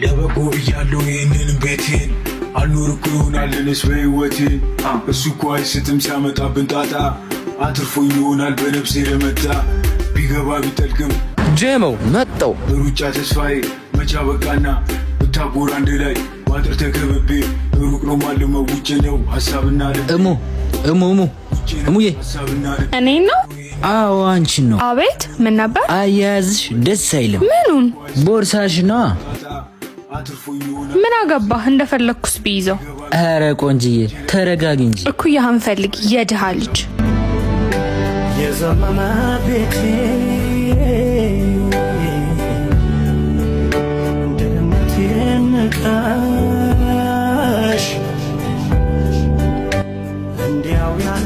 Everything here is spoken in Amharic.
ለበጎ እያለው ይህንን ቤቴን አልኖርኩ ይሆናል እኔስ በሕይወቴ እሱ እኮ አይስትም ሲያመጣብን ጣጣ አትርፎኝ ይሆናል በነፍሴ ለመጣ ቢገባ ቢጠልቅም ጀመው መጣው ሩጫ ተስፋዬ መቻ በቃና ብታጎር አንድ ላይ ባጥር ተከበቤ ሩቅ ነው ማለመው ውጭ ነው ሐሳብና እሙዬ እኔ ነው? አዎ አንቺን ነው። አቤት ምን ነበር? አያያዝሽ ደስ አይልም። ምኑን? ቦርሳሽ ነው። ምን አገባህ እንደፈለኩስ ቢይዘው። ኧረ ቆንጅዬ ተረጋጊ እንጂ። እኩያህን ፈልግ የድሃ ልጅ። የዘመነ ቤቴ እንደምት የነቃሽ እንዲያው ያለ